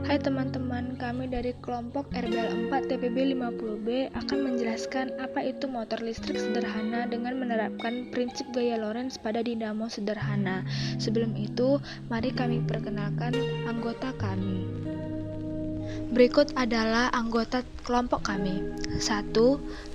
Hai teman-teman, kami dari kelompok RBL 4 TPB 50B akan menjelaskan apa itu motor listrik sederhana dengan menerapkan prinsip gaya Lorentz pada dinamo sederhana. Sebelum itu, mari kami perkenalkan anggota kami. Berikut adalah anggota kelompok kami. 1.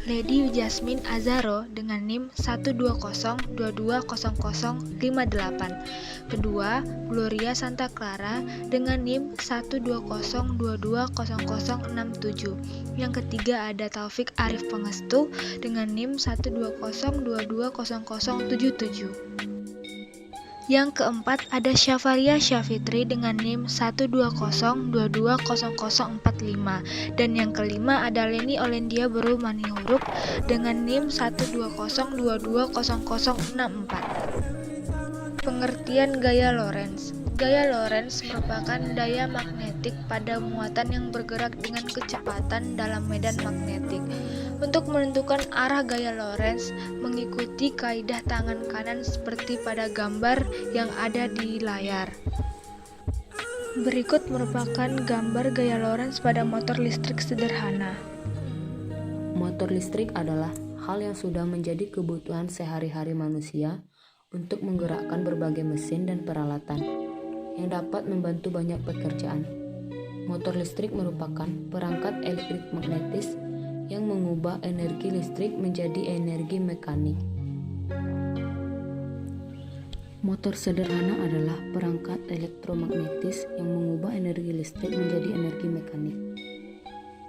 Lady Jasmine Azaro dengan NIM 120220058. Kedua, Gloria Santa Clara dengan NIM 120220067. Yang ketiga ada Taufik Arif Pangestu dengan NIM 120220077. Yang keempat ada Syafaria Syafitri dengan NIM 120220045 dan yang kelima ada Leni Olendia Beru Maniuruk dengan NIM 120220064. Pengertian gaya Lorentz. Gaya Lorentz merupakan daya magnetik pada muatan yang bergerak dengan kecepatan dalam medan magnetik. Untuk menentukan arah gaya Lorentz, mengikuti kaidah tangan kanan seperti pada gambar yang ada di layar. Berikut merupakan gambar gaya Lorentz pada motor listrik sederhana. Motor listrik adalah hal yang sudah menjadi kebutuhan sehari-hari manusia untuk menggerakkan berbagai mesin dan peralatan yang dapat membantu banyak pekerjaan. Motor listrik merupakan perangkat elektrik magnetis yang mengubah energi listrik menjadi energi mekanik. Motor sederhana adalah perangkat elektromagnetis yang mengubah energi listrik menjadi energi mekanik.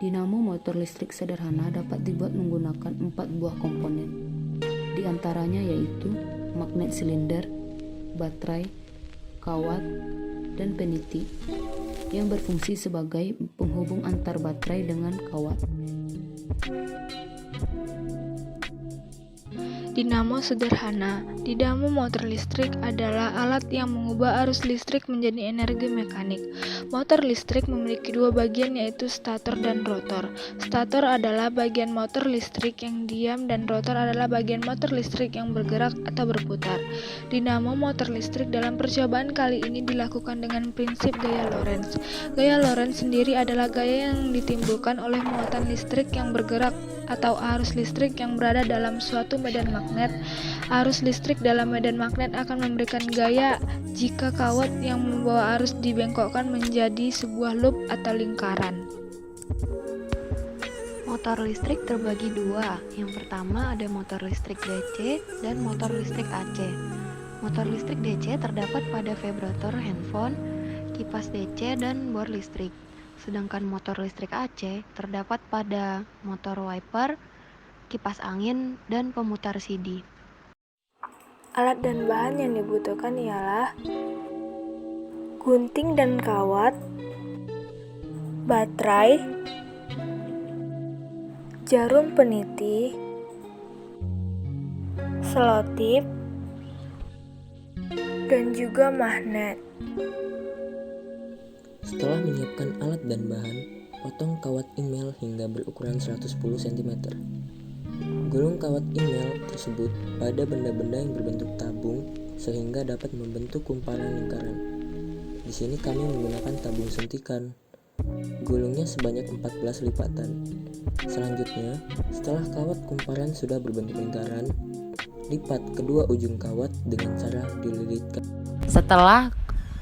Dinamo motor listrik sederhana dapat dibuat menggunakan 4 buah komponen. Di antaranya yaitu magnet silinder, baterai, kawat, dan peniti yang berfungsi sebagai penghubung antar baterai dengan kawat. Dinamo sederhana. Dinamo motor listrik adalah alat yang mengubah arus listrik menjadi energi mekanik. Motor listrik memiliki dua bagian yaitu stator dan rotor. Stator adalah bagian motor listrik yang diam dan rotor adalah bagian motor listrik yang bergerak atau berputar. Dinamo motor listrik dalam percobaan kali ini dilakukan dengan prinsip gaya Lorentz. Gaya Lorentz sendiri adalah gaya yang ditimbulkan oleh muatan listrik yang bergerak atau arus listrik yang berada dalam suatu medan magnet. Arus listrik dalam medan magnet akan memberikan gaya jika kawat yang membawa arus dibengkokkan menjadi sebuah loop atau lingkaran. Motor listrik terbagi dua. Yang pertama ada motor listrik DC dan motor listrik AC. Motor listrik DC terdapat pada vibrator handphone, kipas DC, dan bor listrik. Sedangkan motor listrik AC terdapat pada motor wiper, kipas angin, dan pemutar CD. Alat dan bahan yang dibutuhkan ialah gunting dan kawat, baterai, jarum peniti, selotip, dan juga magnet. Setelah menyiapkan alat dan bahan, potong kawat email hingga berukuran 110 cm. Gulung kawat email tersebut pada benda-benda yang berbentuk tabung sehingga dapat membentuk kumparan lingkaran. Di sini kami menggunakan tabung suntikan. Gulungnya sebanyak 14 lipatan. Selanjutnya, setelah kawat kumparan sudah berbentuk lingkaran, lipat kedua ujung kawat dengan cara dililitkan. Setelah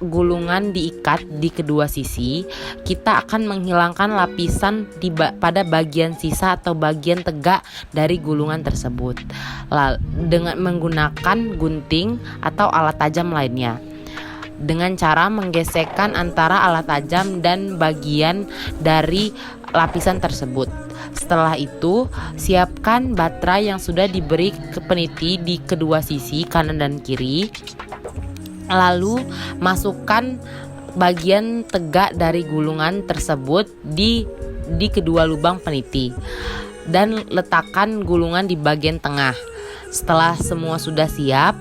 gulungan diikat di kedua sisi, kita akan menghilangkan lapisan pada bagian sisa atau bagian tegak dari gulungan tersebut dengan menggunakan gunting atau alat tajam lainnya, dengan cara menggesekkan antara alat tajam dan bagian dari lapisan tersebut. Setelah itu, siapkan baterai yang sudah diberi ke peniti di kedua sisi kanan dan kiri. Lalu masukkan bagian tegak dari gulungan tersebut di kedua lubang peniti dan letakkan gulungan di bagian tengah. Setelah semua sudah siap,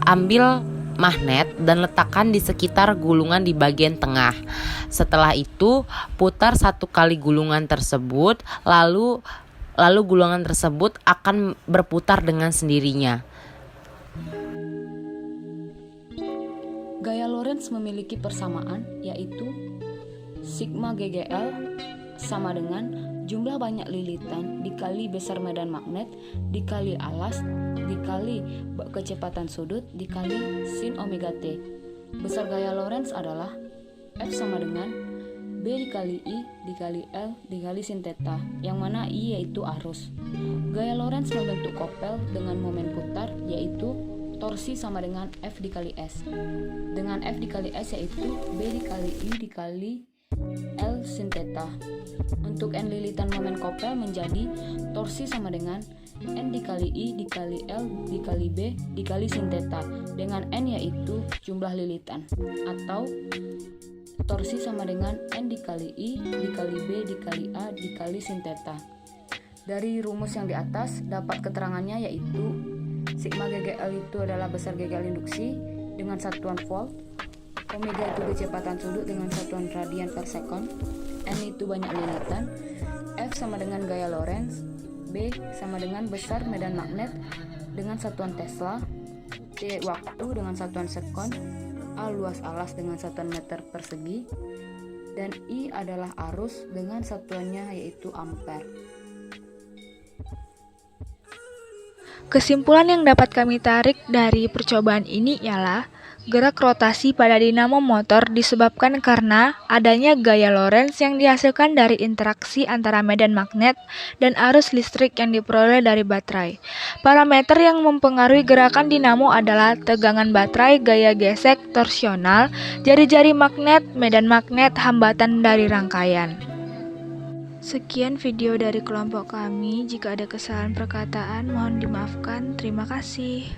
ambil magnet dan letakkan di sekitar gulungan di bagian tengah. Setelah itu, putar 1 kali gulungan tersebut, lalu gulungan tersebut akan berputar dengan sendirinya. Gaya Lorentz memiliki persamaan, yaitu Sigma GGL sama dengan jumlah banyak lilitan dikali besar medan magnet dikali alas dikali kecepatan sudut dikali sin omega T. Besar gaya Lorentz adalah F sama dengan B dikali I dikali L dikali sin theta, yang mana I yaitu arus. Gaya Lorentz membentuk kopel dengan momen putar yaitu torsi sama dengan F dikali S. Dengan F dikali S yaitu B dikali I dikali L sin theta. Untuk N lilitan momen kopel menjadi torsi sama dengan N dikali I dikali L dikali B dikali sin theta, dengan N yaitu jumlah lilitan, atau torsi sama dengan N dikali I dikali B dikali A dikali sin theta. Dari rumus yang di atas dapat keterangannya yaitu sigma GGL itu adalah besar GGL induksi dengan satuan volt, omega itu kecepatan sudut dengan satuan radian per sekon, N itu banyak lilitan, F sama dengan gaya Lorentz, B sama dengan besar medan magnet dengan satuan Tesla, T waktu dengan satuan sekon, A luas alas dengan satuan meter persegi, dan I adalah arus dengan satuannya yaitu ampere. Kesimpulan yang dapat kami tarik dari percobaan ini ialah gerak rotasi pada dinamo motor disebabkan karena adanya gaya Lorentz yang dihasilkan dari interaksi antara medan magnet dan arus listrik yang diperoleh dari baterai. Parameter yang mempengaruhi gerakan dinamo adalah tegangan baterai, gaya gesek, torsional, jari-jari magnet, medan magnet, hambatan dari rangkaian. Sekian video dari kelompok kami. Jika ada kesalahan perkataan, mohon dimaafkan. Terima kasih.